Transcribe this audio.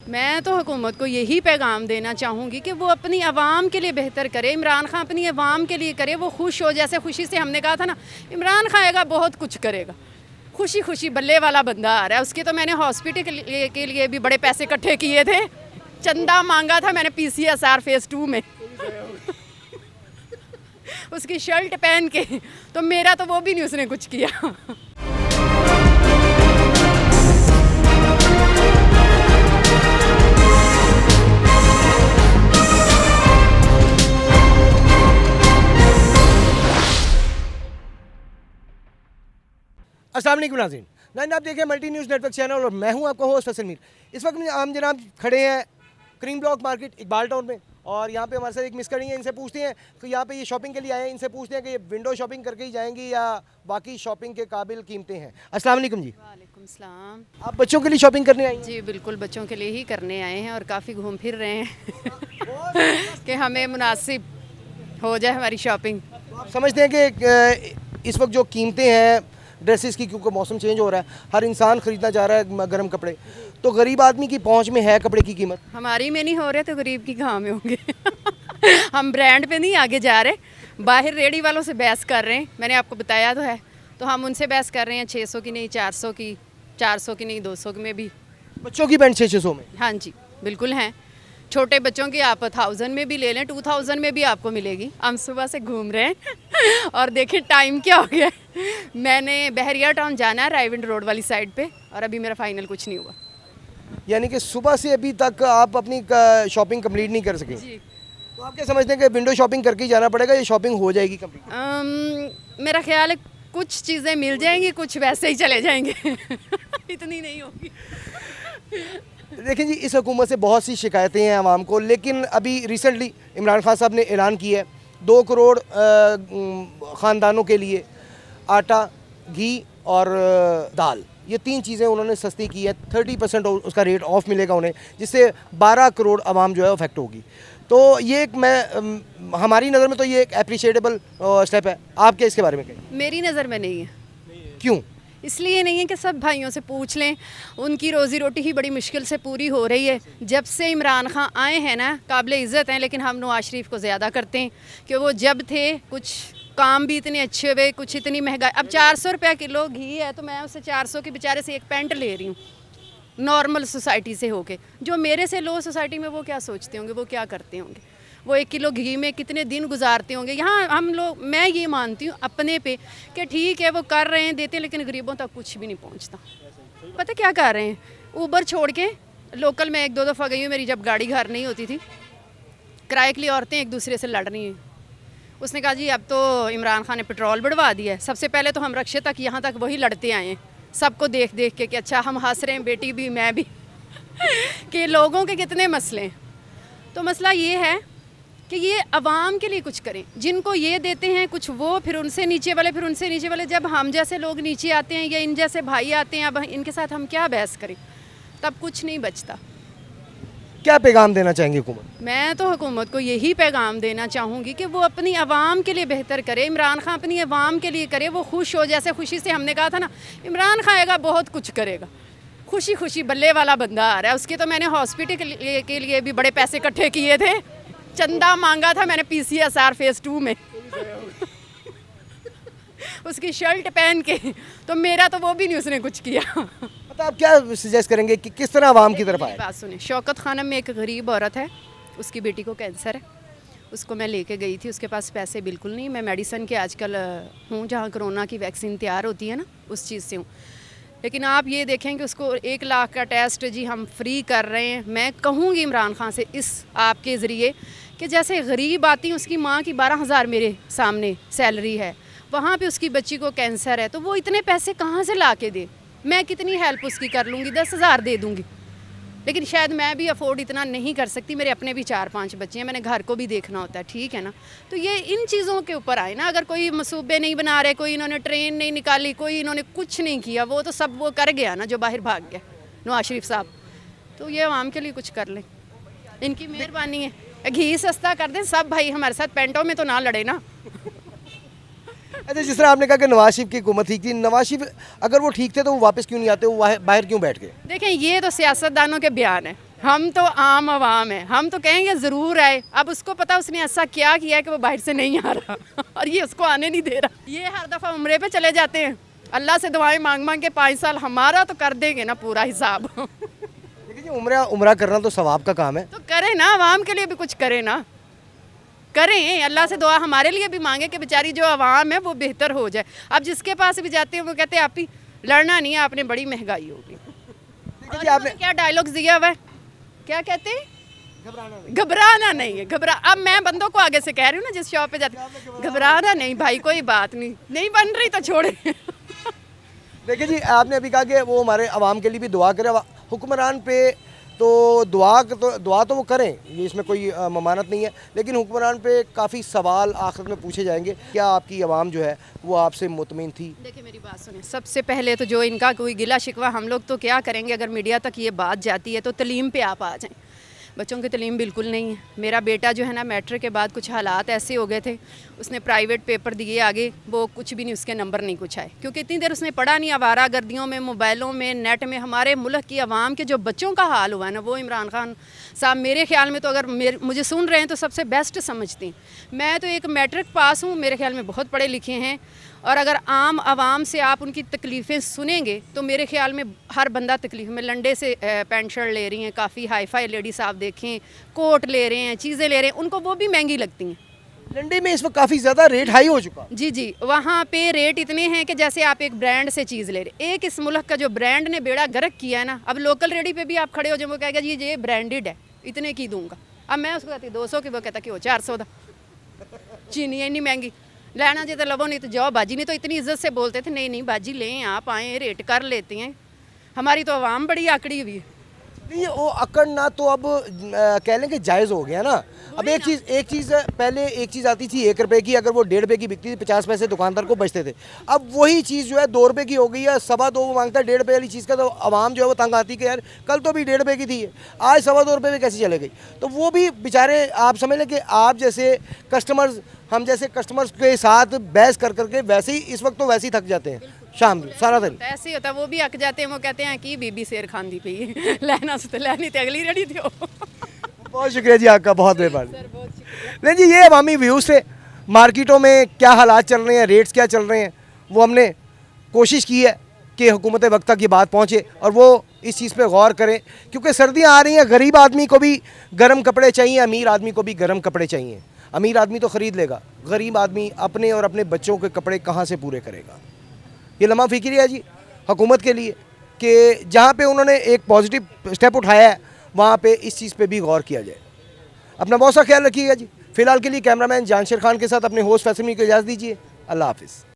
मैं तो हुकूमत को यही पैगाम देना चाहूँगी कि वो अपनी आवाम के लिए बेहतर करे। इमरान खान अपनी आवाम के लिए करे, वो खुश हो। जैसे खुशी से हमने कहा था ना, इमरान खान आएगा बहुत कुछ करेगा, खुशी खुशी बल्ले वाला बंदा आ रहा है। उसके तो मैंने हॉस्पिटल के लिए भी बड़े पैसे इकट्ठे किए थे, चंदा मांगा था मैंने PCSR फेज़ 2 में उसकी शर्ट पहन के, तो मेरा तो वो भी नहीं उसने कुछ किया। अस्सलाम वालेकुम नाज़रीन, नाज़रीन आप देखें मल्टी न्यूज़ नेटवर्क चैनल और मैं हूं आपका होस्ट फैसल मीर। इस वक्त में आम जनाब खड़े हैं cream block market Iqbal town में, और यहाँ पे हमारे साथ एक मिस करेंगे। इनसे पूछते हैं कि यहाँ पे ये शॉपिंग के लिए आए हैं, इनसे पूछते हैं कि ये विंडो शॉपिंग करके ही जाएंगी या बाकी शॉपिंग के काबिल कीमतें हैं। अस्सलाम वालेकुम जी। वालेकुम सलाम। आप बच्चों के लिए शॉपिंग करने आई हैं? जी बिल्कुल, बच्चों के लिए ही करने आए हैं और काफ़ी घूम फिर रहे हैं कि हमें मुनासिब हो जाए हमारी शॉपिंग। आप समझते हैं कि इस वक्त जो कीमतें हैं ड्रेसेस की, क्योंकि मौसम चेंज हो रहा है, हर इंसान ख़रीदना चाह रहा है गर्म कपड़े, तो गरीब आदमी की पहुंच में है कपड़े की कीमत? हमारी में नहीं हो रहे तो गरीब की कहाँ में होंगे हम ब्रांड पे नहीं आगे जा रहे, बाहर रेडी वालों से बहस कर रहे हैं। मैंने आपको बताया तो है, तो हम उनसे बहस कर रहे हैं 600 की नहीं 400 की, 400 की नहीं 200 में भी। बच्चों की पैंट 600 में? हाँ जी बिल्कुल हैं। छोटे बच्चों की आप 1000 में भी ले लें, 2000 में भी आपको मिलेगी। हम सुबह से घूम रहे हैं और देखिए टाइम क्या हो गया। मैंने बहरिया टाउन जाना है रायविंड रोड वाली साइड पे, और अभी मेरा फाइनल कुछ नहीं हुआ। यानी कि सुबह से अभी तक आप अपनी शॉपिंग कंप्लीट नहीं कर सके? जी। तो आप क्या समझते हैं कि विंडो शॉपिंग करके ही जाना पड़ेगा, ये शॉपिंग हो जाएगी कंप्लीट? मेरा ख्याल है कुछ चीज़ें मिल जाएंगी, कुछ वैसे ही चले जाएंगे इतनी नहीं होगी। देखिए जी, इस हुकूमत से बहुत सी शिकायतें हैं आवाम को, लेकिन अभी रिसेंटली इमरान खान साहब ने ऐलान किया है 2 करोड़ ख़ानदानों के लिए आटा, घी और दाल, ये 3 चीज़ें उन्होंने सस्ती की है। 30% उसका रेट ऑफ मिलेगा उन्हें, जिससे 12 करोड़ आवाम जो है अफेक्ट होगी। तो ये एक हमारी नज़र में तो ये एक अप्रिशिएटेबल स्टेप है। आप क्या इसके बारे में कहें? मेरी नज़र में नहीं है। क्यों? इसलिए नहीं है कि सब भाइयों से पूछ लें, उनकी रोज़ी रोटी ही बड़ी मुश्किल से पूरी हो रही है। जब से इमरान खान आए हैं ना, काबिल इज़्ज़त हैं, लेकिन हम नवाज शरीफ को ज़्यादा करते हैं कि वो जब थे कुछ काम भी इतने अच्छे हुए, कुछ इतनी महंगाई। अब 400 रुपया किलो घी है तो मैं उससे 400 के बेचारे से एक पैंट ले रही हूँ नॉर्मल सोसाइटी से होके। जो मेरे से लो सोसाइटी में वो क्या सोचते होंगे, वो क्या करते होंगे, वो 1 किलो घी में कितने दिन गुजारते होंगे। यहाँ हम लोग, मैं ये मानती हूँ अपने पे कि ठीक है वो कर रहे हैं, देते हैं, लेकिन गरीबों तक कुछ भी नहीं पहुँचता। पता क्या कर रहे हैं, ऊबर छोड़ के लोकल में 1-2 दफ़ा गई हूँ, मेरी जब गाड़ी घर नहीं होती थी, किराए के लिए औरतें एक दूसरे से लड़ रही हैं। उसने कहा जी अब तो इमरान खान ने पेट्रोल बढ़वा दिया है। सबसे पहले तो हम रक्शे तक यहाँ तक वही लड़ते आए हैं, सबको देख देख के कि अच्छा हम हंस रहे हैं, बेटी भी मैं भी कि लोगों के कितने मसले हैं। तो मसला ये है कि ये अवाम के लिए कुछ करें। जिनको ये देते हैं कुछ, वो फिर उनसे नीचे वाले, फिर उनसे नीचे वाले। जब हम जैसे लोग नीचे आते हैं या इन जैसे भाई आते हैं, अब इनके साथ हम क्या बहस करें, तब कुछ नहीं बचता। क्या पैगाम देना चाहेंगे हुकूमत? मैं तो हुकूमत को यही पैगाम देना चाहूँगी कि वो अपनी आवाम के लिए बेहतर करे। इमरान खान अपनी आवाम के लिए करे, वो खुश हो। जैसे खुशी से हमने कहा था ना, इमरान खान आएगा बहुत कुछ करेगा, खुशी खुशी बल्ले वाला बंदा आ रहा है। उसके तो मैंने हॉस्पिटल के लिए भी बड़े पैसे इकट्ठे किए थे, चंदा मांगा था मैंने PCSR फेज़ 2 में उसकी शर्ट पहन के, तो मेरा तो वो भी नहीं उसने कुछ किया। तो आप क्या सजेस्ट करेंगे कि किस तरह आवाम की तरफ आए? बात सुने, शौकत खानम में एक गरीब औरत है, उसकी बेटी को कैंसर है। उसको मैं लेके गई थी, उसके पास पैसे बिल्कुल नहीं। मैं मेडिसन के आजकल हूँ, जहाँ कोरोना की वैक्सीन तैयार होती है ना, उस चीज़ से हूँ। लेकिन आप ये देखें कि उसको 1 लाख का टेस्ट जी हम फ्री कर रहे हैं। मैं कहूँगी इमरान खान से इस आपके ज़रिए कि जैसे गरीब आती हैं, उसकी माँ की 12,000 मेरे सामने सैलरी है, वहाँ पे उसकी बच्ची को कैंसर है, तो वो इतने पैसे कहाँ से ला के दे? मैं कितनी हेल्प उसकी कर लूँगी, 10,000 दे दूँगी, लेकिन शायद मैं भी अफोर्ड इतना नहीं कर सकती। मेरे अपने भी 4-5 बच्चे हैं, मैंने घर को भी देखना होता है, ठीक है ना। तो ये इन चीज़ों के ऊपर आए ना। अगर कोई मसूबे नहीं बना रहे, कोई इन्होंने ट्रेन नहीं निकाली, कोई इन्होंने कुछ नहीं किया, वो तो सब वो कर गया ना जो बाहर भाग गया, नवाज शरीफ साहब। तो ये आवाम के लिए कुछ कर लें, इनकी मेहरबानी है। घी सस्ता कर दें, सब भाई हमारे साथ पेंटों में तो ना लड़े ना। अच्छा, जिस तरह आपने कहा कि नवाज शरीफ की हुकूमत ठीक थी, नवाज शरीफ अगर वो ठीक थे तो वो वापस क्यों नहीं आते, वो बाहर क्यों बैठ गए? देखें, ये तो सियासतदानों के बयान है, हम तो आम आवाम है, हम तो कहेंगे ज़रूर आए। अब उसको पता उसने ऐसा क्या किया है कि वो बाहर से नहीं आ रहा और ये उसको आने नहीं दे रहा। ये हर दफ़ा उम्रे पे चले जाते हैं, अल्लाह से दुआएं मांग मांग के 5 साल, हमारा तो कर देंगे ना पूरा हिसाब। देखिए जी, उम्रा करना तो सवाब का काम है। तो करें ना, आवाम के लिए भी कुछ करें ना, करें। अल्लाह से दुआ हमारे लिए भी मांगे कि बेचारी जो आवाम है वो बेहतर हो जाए। अब जिसके पास भी जाते हैं वो कहते हैं आप ही लड़ना नहीं है, आपने बड़ी महंगाई होगी। देखिए जी, और आपने इन्होंने क्या डायलॉग्स दिया हुआ है, क्या कहते हैं, घबराना नहीं है। अब मैं बंदों को आगे से कह रही हूँ ना, जिस शॉप पे जाती हूँ, घबराना नहीं भाई, कोई बात नहीं, नहीं बन रही तो छोड़े। देखिए जी, आपने अभी कहा कि वो हमारे आवाम के लिए भी दुआ करें, हुक्मरान पे तो दुआ तो वो करें, ये इसमें कोई ममानत नहीं है, लेकिन हुक्मरान पे काफ़ी सवाल आखिर में पूछे जाएंगे। क्या आपकी आवाम जो है वो आपसे मुतमिन थी? देखिए मेरी बात सुने, सबसे पहले तो जो इनका कोई गिला शिकवा, हम लोग तो क्या करेंगे, अगर मीडिया तक ये बात जाती है तो तलीम पे आप आ जाएं। बच्चों की तलीम बिल्कुल नहीं है। मेरा बेटा जो है ना, मैट्रिक के बाद कुछ हालात ऐसे हो गए थे, उसने प्राइवेट पेपर दिए आगे, वो कुछ भी नहीं, उसके नंबर नहीं कुछ आए, क्योंकि इतनी देर उसने पढ़ा नहीं। आवारा गर्दियों में, मोबाइलों में, नेट में हमारे मुल्क की आवाम के जो बच्चों का हाल हुआ है ना, वो इमरान खान साहब मेरे ख्याल में तो, अगर मुझे सुन रहे हैं तो सबसे बेस्ट समझती हैं। मैं तो एक मैट्रिक पास हूँ, मेरे ख्याल में बहुत पढ़े लिखे हैं, और अगर आम आवाम से आप उनकी तकलीफ़ें सुनेंगे तो मेरे ख्याल में हर बंदा तकलीफ़ में, लंडे से पैंट शर्ट ले रही हैं, काफ़ी हाई फाई लेडीज़ आप देखें, कोट ले रहे हैं, चीज़ें ले रहे हैं, उनको वो भी महंगी लगती हैं। लंडे में इस वक्त काफ़ी ज़्यादा रेट हाई हो चुका। जी जी, वहाँ पे रेट इतने हैं कि जैसे आप एक ब्रांड से चीज़ ले रहे। एक इस मुल्क का जो ब्रांड ने बेड़ा गर्क किया है ना, अब लोकल रेडी पे भी आप खड़े हो जाए, वो कहेगा जी ये ब्रांडेड है, इतने की दूंगा। अब मैं उसको कहती 200 की, वो कहता कि वो 400 का। चीनी इतनी महंगी, लेना जी तो लवो, नहीं तो जाओ बाजी। नहीं तो इतनी इज्जत से बोलते थे, नहीं नहीं बाजी लें, आप आएँ, रेट कर लेते हैं। हमारी तो आवाम बड़ी आकड़ी हुई है। नहीं, वो अकड़ना तो अब कह लें कि जायज़ हो गया ना। अब एक चीज़ पहले एक चीज़ आती थी 1 रुपए की, अगर वो 1.5 रुपए की बिकती थी, 50 पैसे दुकानदार को बचते थे। अब वही चीज़ जो है 2 रुपए की हो गई है, 2.25 वो मांगता है 1.5 रुपए वाली चीज़ का, तो आवाम जो है वो तंग आती है कि यार कल तो भी 1.5 रुपए की थी, आज 2.25 रुपए में कैसे चले गई। तो वो भी बेचारे, आप समझ लें कि आप जैसे कस्टमर्स, हम जैसे कस्टमर्स के साथ बहस कर करके वैसे ही इस वक्त तो वैसे ही थक जाते हैं, शाम सारा दिन ऐसे ही होता है, वो भी अक जाते हैं। वो कहते हैं कि बीबी शेर खांदी पई है, लेना से लेनी तो अगली रेडी थी। बहुत शुक्रिया जी आपका, बहुत मेहरबानी। नहीं जी, ये अवामी व्यूज़ थे। मार्केटों में क्या हालात चल रहे हैं, रेट्स क्या चल रहे हैं, वो हमने कोशिश की है कि हुकूमत वक्त तक ये बात पहुँचे और वो इस चीज़ पे गौर करें, क्योंकि सर्दियाँ आ रही हैं। गरीब आदमी को भी गर्म कपड़े चाहिए, अमीर आदमी को भी गर्म कपड़े चाहिए। अमीर आदमी तो ख़रीद लेगा, गरीब आदमी अपने और अपने बच्चों के कपड़े कहाँ से पूरे करेगा। ये लम्हा फ़िक्री है जी हुकूमत के लिए कि जहाँ पे उन्होंने एक पॉजिटिव स्टेप उठाया है, वहाँ पे इस चीज़ पे भी गौर किया जाए। अपना बहुत सा ख्याल रखिएगा जी। फ़िलहाल के लिए कैमरामैन जानशेर खान के साथ अपने होस्ट फैसमी को इजाज़त दीजिए। अल्लाह हाफ़िज़।